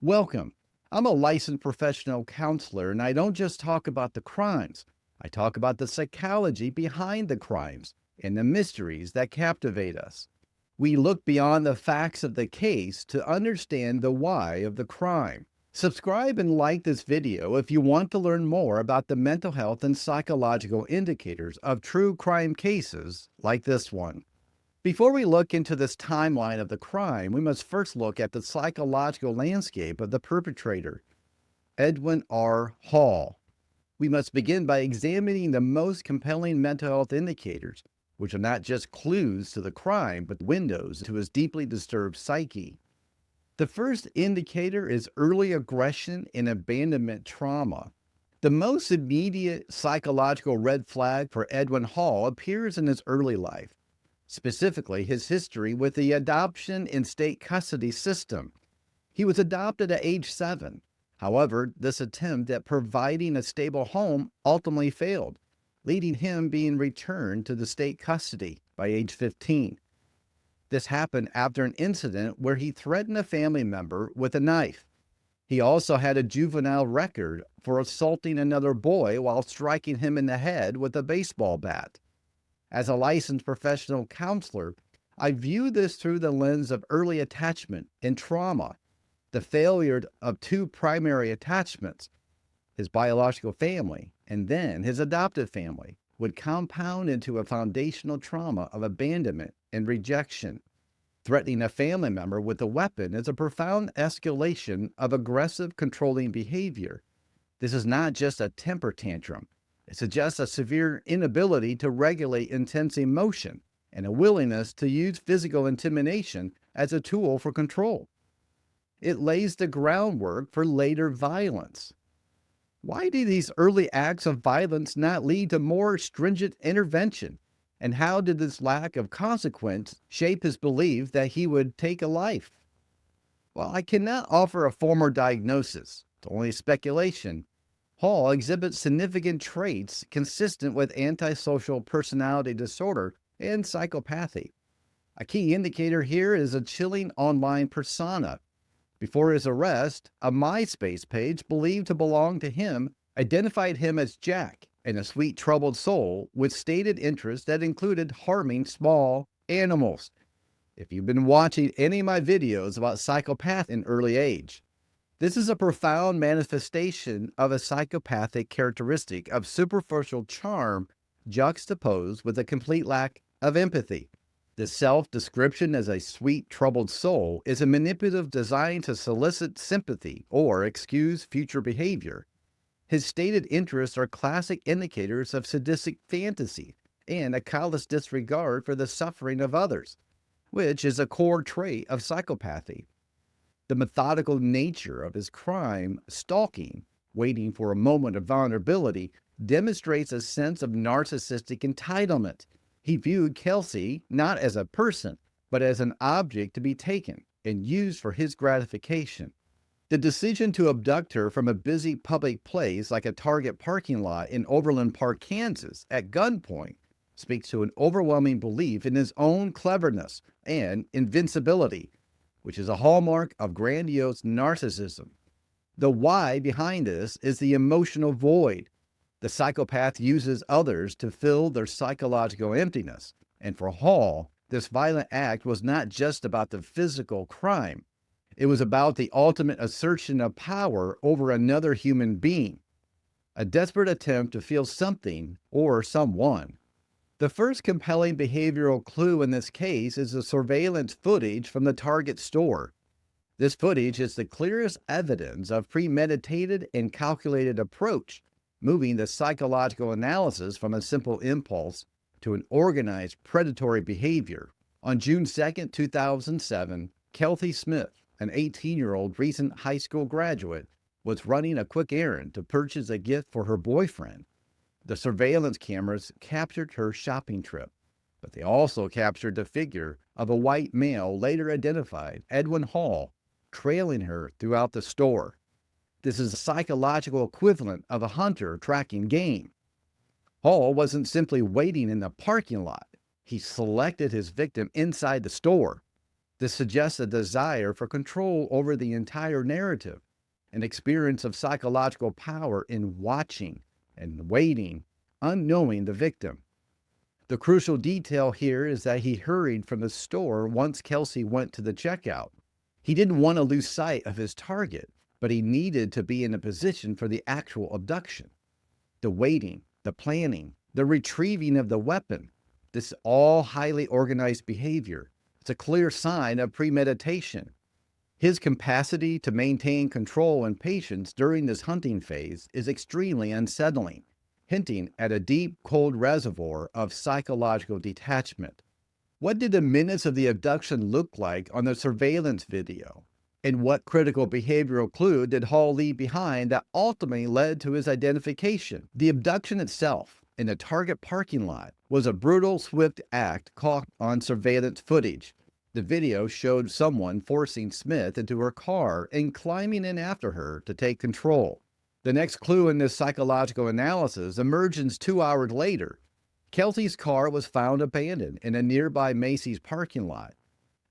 Welcome. I'm a licensed professional counselor, and I don't just talk about the crimes. I talk about the psychology behind the crimes and the mysteries that captivate us. We look beyond the facts of the case to understand the why of the crime. Subscribe and like this video if you want to learn more about the mental health and psychological indicators of true crime cases like this one. Before we look into this timeline of the crime, we must first look at the psychological landscape of the perpetrator, Edwin R. Hall. We must begin by examining the most compelling mental health indicators, which are not just clues to the crime, but windows to his deeply disturbed psyche. The first indicator is early aggression and abandonment trauma. The most immediate psychological red flag for Edwin Hall appears in his early life. Specifically, his history with the adoption and state custody system. He was adopted at age 7. However, this attempt at providing a stable home ultimately failed, leading him being returned to the state custody by age 15. This happened after an incident where he threatened a family member with a knife. He also had a juvenile record for assaulting another boy while striking him in the head with a baseball bat. As a licensed professional counselor, I view this through the lens of early attachment and trauma. The failure of two primary attachments, his biological family and then his adoptive family, would compound into a foundational trauma of abandonment and rejection. Threatening a family member with a weapon is a profound escalation of aggressive, controlling behavior. This is not just a temper tantrum. It suggests a severe inability to regulate intense emotion and a willingness to use physical intimidation as a tool for control. It lays the groundwork for later violence. Why do these early acts of violence not lead to more stringent intervention? And how did this lack of consequence shape his belief that he would take a life? Well, I cannot offer a formal diagnosis. It's only speculation. Hall exhibits significant traits consistent with antisocial personality disorder and psychopathy. A key indicator here is a chilling online persona. Before his arrest, a MySpace page believed to belong to him identified him as Jack and a sweet troubled soul with stated interests that included harming small animals. If you've been watching any of my videos about psychopath in early age, this is a profound manifestation of a psychopathic characteristic of superficial charm juxtaposed with a complete lack of empathy. The self-description as a sweet, troubled soul is a manipulative design to solicit sympathy or excuse future behavior. His stated interests are classic indicators of sadistic fantasy and a callous disregard for the suffering of others, which is a core trait of psychopathy. The methodical nature of his crime, stalking, waiting for a moment of vulnerability, demonstrates a sense of narcissistic entitlement. He viewed Kelsey not as a person, but as an object to be taken and used for his gratification. The decision to abduct her from a busy public place like a Target parking lot in Overland Park, Kansas, at gunpoint speaks to an overwhelming belief in his own cleverness and invincibility, which is a hallmark of grandiose narcissism. The why behind this is the emotional void. The psychopath uses others to fill their psychological emptiness. And for Hall, this violent act was not just about the physical crime. It was about the ultimate assertion of power over another human being, a desperate attempt to feel something or someone. The first compelling behavioral clue in this case is the surveillance footage from the Target store. This footage is the clearest evidence of premeditated and calculated approach, moving the psychological analysis from a simple impulse to an organized predatory behavior. On June 2, 2007, Kelsey Smith, an 18-year-old recent high school graduate, was running a quick errand to purchase a gift for her boyfriend. The surveillance cameras captured her shopping trip, but they also captured the figure of a white male later identified, Edwin Hall, trailing her throughout the store. This is a psychological equivalent of a hunter tracking game. Hall wasn't simply waiting in the parking lot. He selected his victim inside the store. This suggests a desire for control over the entire narrative, an experience of psychological power in watching and waiting, unknowing the victim. The crucial detail here is that he hurried from the store once Kelsey went to the checkout. He didn't want to lose sight of his target, but he needed to be in a position for the actual abduction. The waiting, the planning, the retrieving of the weapon, this all highly organized behavior. It's a clear sign of premeditation. His capacity to maintain control and patience during this hunting phase is extremely unsettling, hinting at a deep, cold reservoir of psychological detachment. What did the minutes of the abduction look like on the surveillance video? And what critical behavioral clue did Hall leave behind that ultimately led to his identification? The abduction itself, in the Target parking lot, was a brutal, swift act caught on surveillance footage. The video showed someone forcing Smith into her car and climbing in after her to take control. The next clue in this psychological analysis emerges 2 hours later. Kelsey's car was found abandoned in a nearby Macy's parking lot.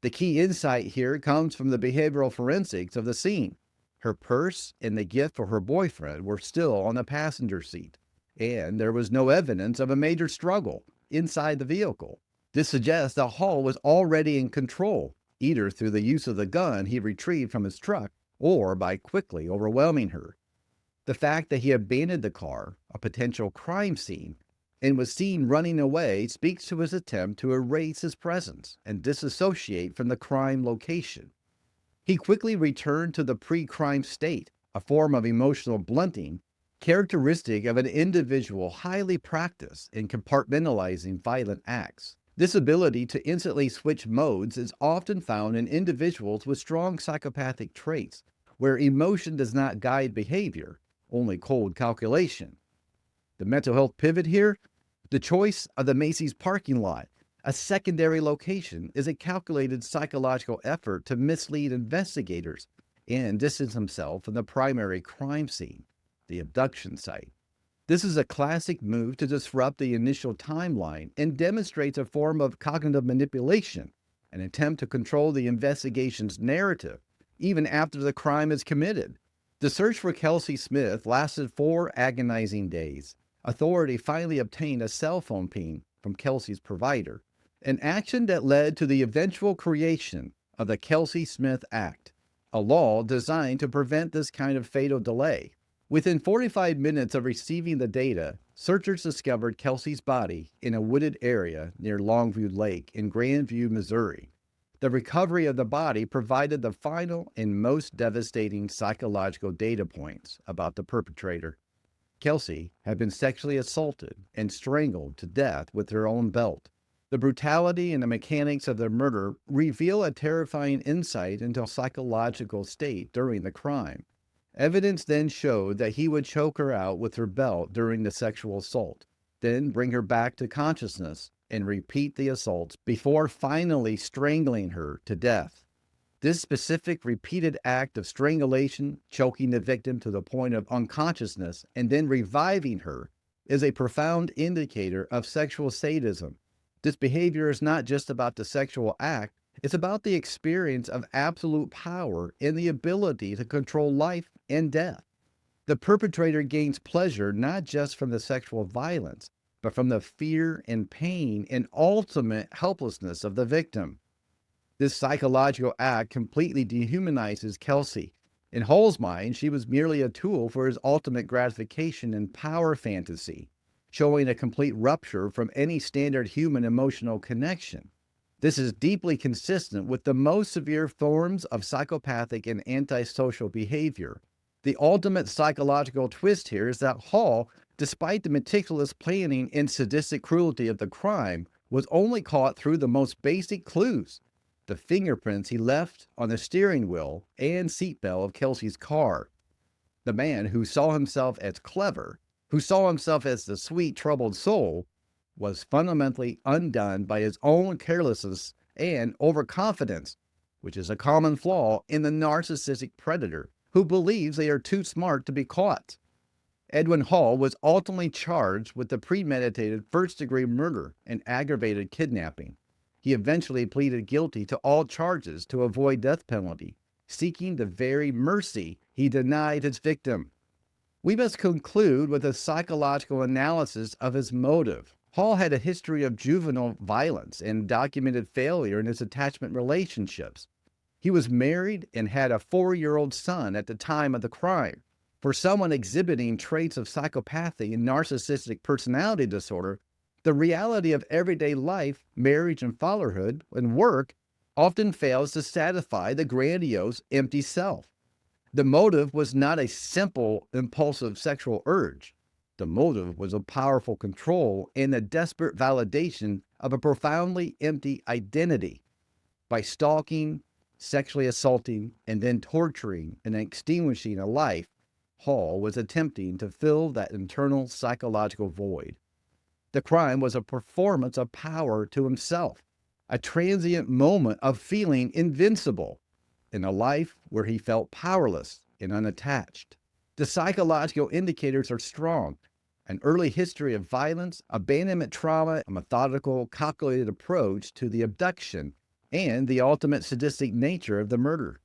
The key insight here comes from the behavioral forensics of the scene. Her purse and the gift for her boyfriend were still on the passenger seat, and there was no evidence of a major struggle inside the vehicle. This suggests that Hall was already in control, either through the use of the gun he retrieved from his truck or by quickly overwhelming her. The fact that he abandoned the car, a potential crime scene, and was seen running away speaks to his attempt to erase his presence and disassociate from the crime location. He quickly returned to the pre-crime state, a form of emotional blunting characteristic of an individual highly practiced in compartmentalizing violent acts. This ability to instantly switch modes is often found in individuals with strong psychopathic traits, where emotion does not guide behavior, only cold calculation. The mental health pivot here? The choice of the Macy's parking lot, a secondary location, is a calculated psychological effort to mislead investigators and distance himself from the primary crime scene, the abduction site. This is a classic move to disrupt the initial timeline and demonstrates a form of cognitive manipulation, an attempt to control the investigation's narrative, even after the crime is committed. The search for Kelsey Smith lasted 4 agonizing days. Authority finally obtained a cell phone ping from Kelsey's provider, an action that led to the eventual creation of the Kelsey Smith Act, a law designed to prevent this kind of fatal delay. Within 45 minutes of receiving the data, searchers discovered Kelsey's body in a wooded area near Longview Lake in Grandview, Missouri. The recovery of the body provided the final and most devastating psychological data points about the perpetrator. Kelsey had been sexually assaulted and strangled to death with her own belt. The brutality and the mechanics of the murder reveal a terrifying insight into a psychological state during the crime. Evidence then showed that he would choke her out with her belt during the sexual assault, then bring her back to consciousness and repeat the assaults before finally strangling her to death. This specific repeated act of strangulation, choking the victim to the point of unconsciousness, and then reviving her is a profound indicator of sexual sadism. This behavior is not just about the sexual act, it's about the experience of absolute power and the ability to control life and death. The perpetrator gains pleasure not just from the sexual violence, but from the fear and pain and ultimate helplessness of the victim. This psychological act completely dehumanizes Kelsey. In Hall's mind, she was merely a tool for his ultimate gratification and power fantasy, showing a complete rupture from any standard human emotional connection. This is deeply consistent with the most severe forms of psychopathic and antisocial behavior. The ultimate psychological twist here is that Hall, despite the meticulous planning and sadistic cruelty of the crime, was only caught through the most basic clues: the fingerprints he left on the steering wheel and seatbelt of Kelsey's car. The man who saw himself as clever, who saw himself as the sweet, troubled soul, was fundamentally undone by his own carelessness and overconfidence, which is a common flaw in the narcissistic predator who believes they are too smart to be caught. Edwin Hall was ultimately charged with the premeditated first-degree murder and aggravated kidnapping. He eventually pleaded guilty to all charges to avoid death penalty, seeking the very mercy he denied his victim. We must conclude with a psychological analysis of his motive. Hall had a history of juvenile violence and documented failure in his attachment relationships. He was married and had a 4-year-old son at the time of the crime. For someone exhibiting traits of psychopathy and narcissistic personality disorder, the reality of everyday life, marriage and fatherhood, and work often fails to satisfy the grandiose, empty self. The motive was not a simple, impulsive sexual urge. The motive was a powerful control and a desperate validation of a profoundly empty identity. By stalking, sexually assaulting, and then torturing and extinguishing a life, Hall was attempting to fill that internal psychological void. The crime was a performance of power to himself, a transient moment of feeling invincible in a life where he felt powerless and unattached. The psychological indicators are strong. An early history of violence, abandonment trauma, a methodical, calculated approach to the abduction, and the ultimate sadistic nature of the murder.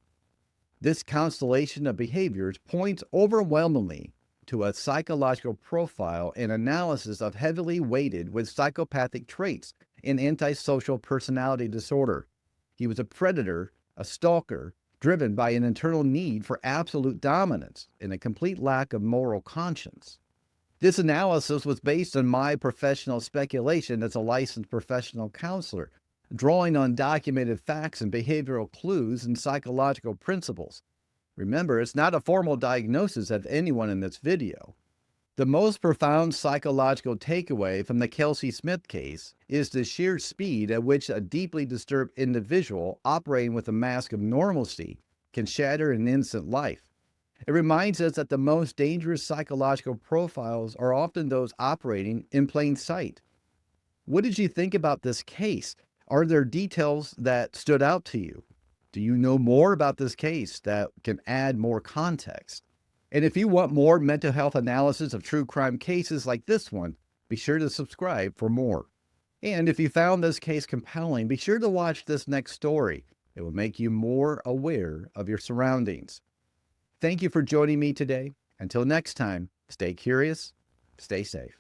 This constellation of behaviors points overwhelmingly to a psychological profile and analysis of heavily weighted with psychopathic traits and antisocial personality disorder. He was a predator, a stalker, driven by an internal need for absolute dominance and a complete lack of moral conscience. This analysis was based on my professional speculation as a licensed professional counselor, drawing on documented facts and behavioral clues and psychological principles. Remember, it's not a formal diagnosis of anyone in this video. The most profound psychological takeaway from the Kelsey Smith case is the sheer speed at which a deeply disturbed individual operating with a mask of normalcy can shatter an innocent life. It reminds us that the most dangerous psychological profiles are often those operating in plain sight. What did you think about this case? Are there details that stood out to you? Do you know more about this case that can add more context? And if you want more mental health analysis of true crime cases like this one, be sure to subscribe for more. And if you found this case compelling, be sure to watch this next story. It will make you more aware of your surroundings. Thank you for joining me today. Until next time, stay curious, stay safe.